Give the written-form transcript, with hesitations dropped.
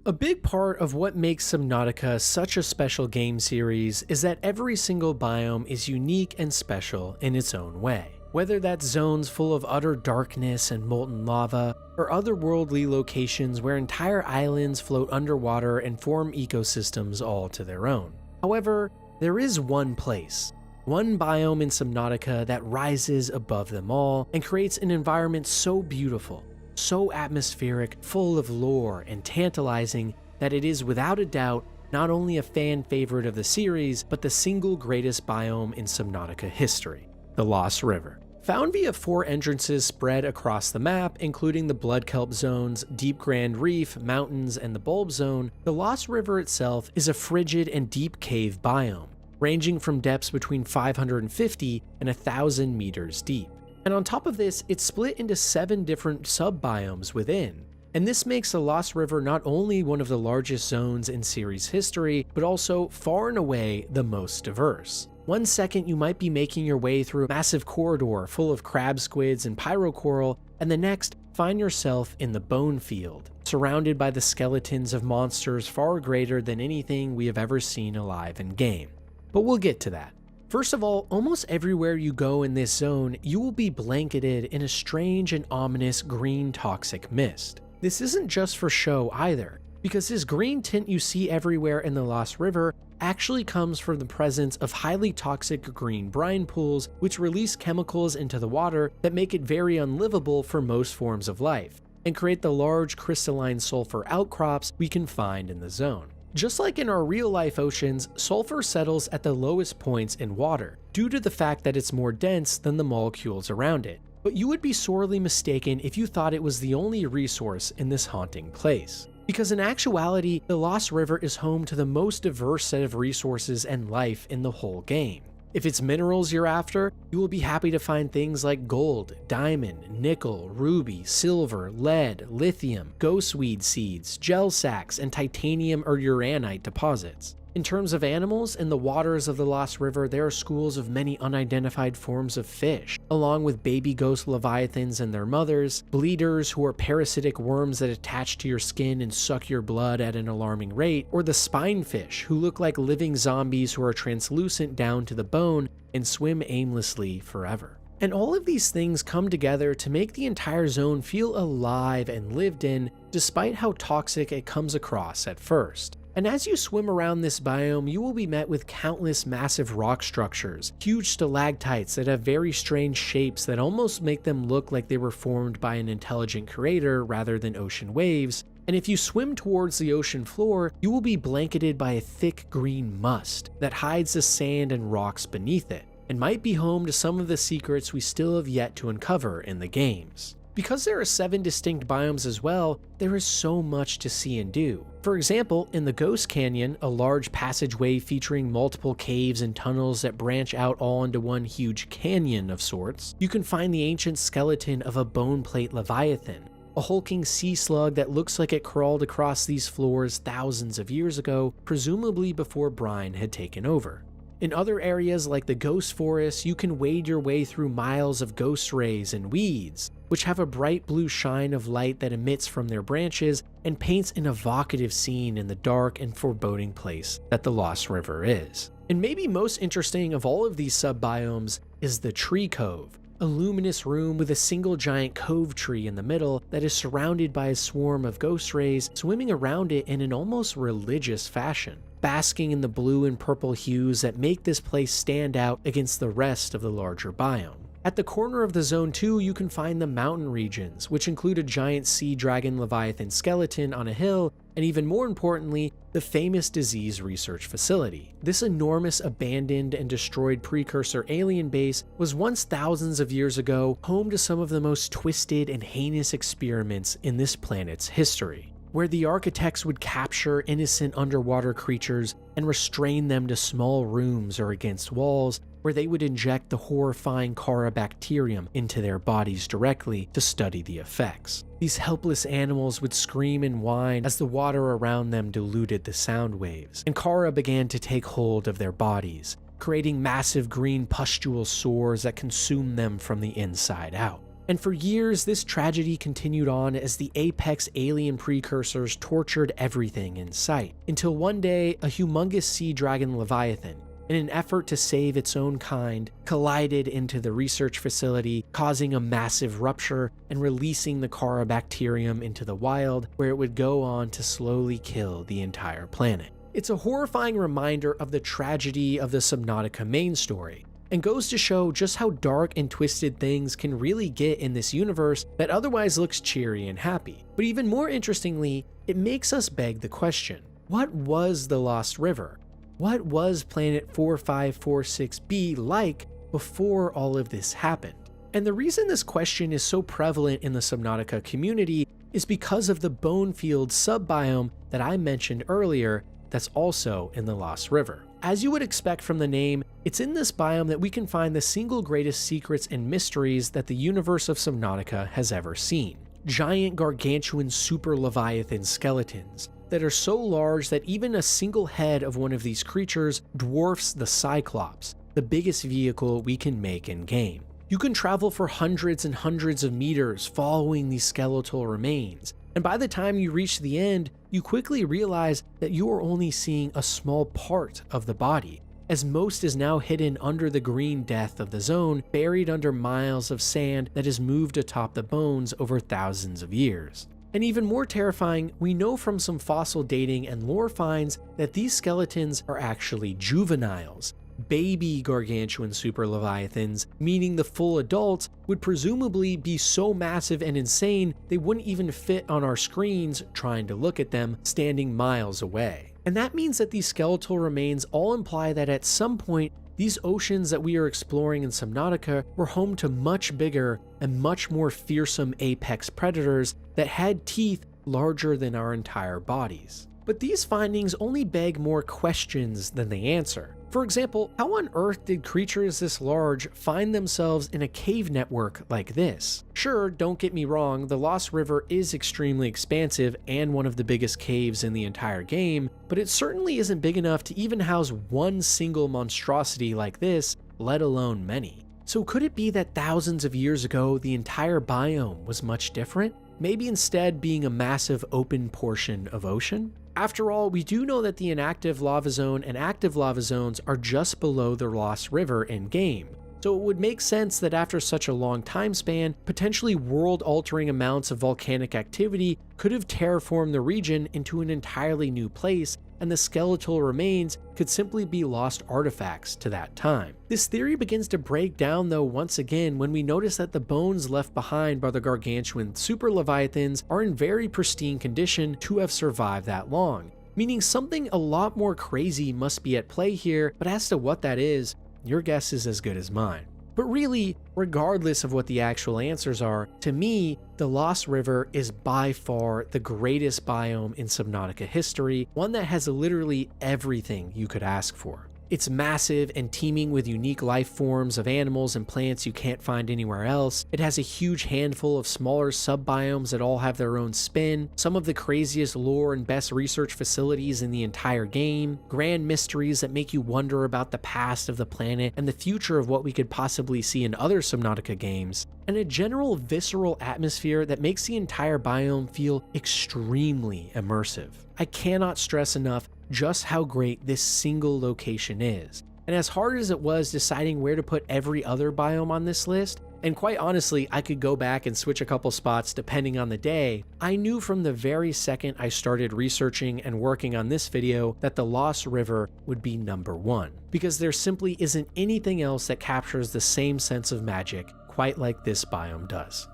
A big part of what makes Subnautica such a special game series is that every single biome is unique and special in its own way. Whether that's zones full of utter darkness and molten lava, or otherworldly locations where entire islands float underwater and form ecosystems all to their own. However, there is one place, one biome in Subnautica that rises above them all and creates an environment so beautiful, so atmospheric, full of lore, and tantalizing that it is without a doubt not only a fan favorite of the series, but the single greatest biome in Subnautica history, the Lost River. Found via 4 entrances spread across the map, including the Blood Kelp zones, Deep Grand Reef, mountains, and the Bulb Zone, the Lost River itself is a frigid and deep cave biome, ranging from depths between 550 and 1,000 meters deep. And on top of this, it's split into 7 different sub-biomes within. And this makes the Lost River not only one of the largest zones in series history, but also far and away the most diverse. One second you might be making your way through a massive corridor full of crab squids and pyrocoral, and the next find yourself in the bone field, surrounded by the skeletons of monsters far greater than anything we have ever seen alive in game. But we'll get to that. First of all, almost everywhere you go in this zone, you will be blanketed in a strange and ominous green toxic mist. This isn't just for show either, because this green tint you see everywhere in the Lost River actually comes from the presence of highly toxic green brine pools, which release chemicals into the water that make it very unlivable for most forms of life, and create the large crystalline sulfur outcrops we can find in the zone. Just like in our real-life oceans, sulfur settles at the lowest points in water, due to the fact that it's more dense than the molecules around it. But you would be sorely mistaken if you thought it was the only resource in this haunting place. Because in actuality, the Lost River is home to the most diverse set of resources and life in the whole game. If it's minerals you're after, you will be happy to find things like gold, diamond, nickel, ruby, silver, lead, lithium, ghostweed seeds, gel sacks, and titanium or uranite deposits. In terms of animals, in the waters of the Lost River, there are schools of many unidentified forms of fish, along with baby ghost leviathans and their mothers, bleeders who are parasitic worms that attach to your skin and suck your blood at an alarming rate, or the spinefish who look like living zombies who are translucent down to the bone and swim aimlessly forever. And all of these things come together to make the entire zone feel alive and lived in, despite how toxic it comes across at first. And as you swim around this biome, you will be met with countless massive rock structures, huge stalactites that have very strange shapes that almost make them look like they were formed by an intelligent creator rather than ocean waves. And if you swim towards the ocean floor, you will be blanketed by a thick green must that hides the sand and rocks beneath it, and might be home to some of the secrets we still have yet to uncover in the games. Because there are 7 distinct biomes as well, there is so much to see and do. For example, in the Ghost Canyon, a large passageway featuring multiple caves and tunnels that branch out all into one huge canyon of sorts, you can find the ancient skeleton of a bone plate leviathan, a hulking sea slug that looks like it crawled across these floors thousands of years ago, presumably before brine had taken over. In other areas like the Ghost Forest, you can wade your way through miles of ghost rays and weeds, which have a bright blue shine of light that emits from their branches and paints an evocative scene in the dark and foreboding place that the Lost River is. And maybe most interesting of all of these sub-biomes is the Tree Cove, a luminous room with a single giant cove tree in the middle that is surrounded by a swarm of ghost rays swimming around it in an almost religious fashion, basking in the blue and purple hues that make this place stand out against the rest of the larger biome. At the corner of the zone 2, you can find the mountain regions, which include a giant sea dragon leviathan skeleton on a hill, and even more importantly, the famous disease research facility. This enormous abandoned and destroyed precursor alien base was once thousands of years ago home to some of the most twisted and heinous experiments in this planet's history, where the architects would capture innocent underwater creatures and restrain them to small rooms or against walls, where they would inject the horrifying Carabacterium into their bodies directly to study the effects. These helpless animals would scream and whine as the water around them diluted the sound waves, and Kara began to take hold of their bodies, creating massive green pustule sores that consumed them from the inside out. And for years, this tragedy continued on as the apex alien precursors tortured everything in sight, until one day, a humongous sea dragon leviathan, in an effort to save its own kind, collided into the research facility, causing a massive rupture and releasing the Carabacterium into the wild, where it would go on to slowly kill the entire planet. It's a horrifying reminder of the tragedy of the Subnautica main story, and goes to show just how dark and twisted things can really get in this universe that otherwise looks cheery and happy. But even more interestingly, it makes us beg the question, what was the Lost River? What was Planet 4546b like before all of this happened? And the reason this question is so prevalent in the Subnautica community is because of the Bonefield subbiome that I mentioned earlier that's also in the Lost River. As you would expect from the name, it's in this biome that we can find the single greatest secrets and mysteries that the universe of Subnautica has ever seen. Giant gargantuan super leviathan skeletons that are so large that even a single head of one of these creatures dwarfs the Cyclops, the biggest vehicle we can make in-game. You can travel for hundreds and hundreds of meters following these skeletal remains, and by the time you reach the end, you quickly realize that you are only seeing a small part of the body, as most is now hidden under the green death of the zone, buried under miles of sand that has moved atop the bones over thousands of years. And even more terrifying, we know from some fossil dating and lore finds that these skeletons are actually juveniles, baby gargantuan super leviathans, meaning the full adults would presumably be so massive and insane they wouldn't even fit on our screens trying to look at them standing miles away. And that means that these skeletal remains all imply that at some point these oceans that we are exploring in Subnautica were home to much bigger and much more fearsome apex predators that had teeth larger than our entire bodies. But these findings only beg more questions than they answer. For example, how on earth did creatures this large find themselves in a cave network like this? Sure, don't get me wrong, the Lost River is extremely expansive and one of the biggest caves in the entire game, but it certainly isn't big enough to even house one single monstrosity like this, let alone many. So could it be that thousands of years ago the entire biome was much different? Maybe instead being a massive open portion of ocean? After all, we do know that the inactive lava zone and active lava zones are just below the Lost River in-game, so it would make sense that after such a long time span, potentially world-altering amounts of volcanic activity could have terraformed the region into an entirely new place, and the skeletal remains could simply be lost artifacts to that time. This theory begins to break down though once again when we notice that the bones left behind by the gargantuan super leviathans are in very pristine condition to have survived that long, meaning something a lot more crazy must be at play here, but as to what that is, your guess is as good as mine. But really, regardless of what the actual answers are, to me, the Lost River is by far the greatest biome in Subnautica history, one that has literally everything you could ask for. It's massive and teeming with unique life forms of animals and plants you can't find anywhere else. It has a huge handful of smaller subbiomes that all have their own spin, some of the craziest lore and best research facilities in the entire game, grand mysteries that make you wonder about the past of the planet and the future of what we could possibly see in other Subnautica games, and a general visceral atmosphere that makes the entire biome feel extremely immersive. I cannot stress enough just how great this single location is. And as hard as it was deciding where to put every other biome on this list, and quite honestly, I could go back and switch a couple spots depending on the day, I knew from the very second I started researching and working on this video that the Lost River would be number one, because there simply isn't anything else that captures the same sense of magic quite like this biome does.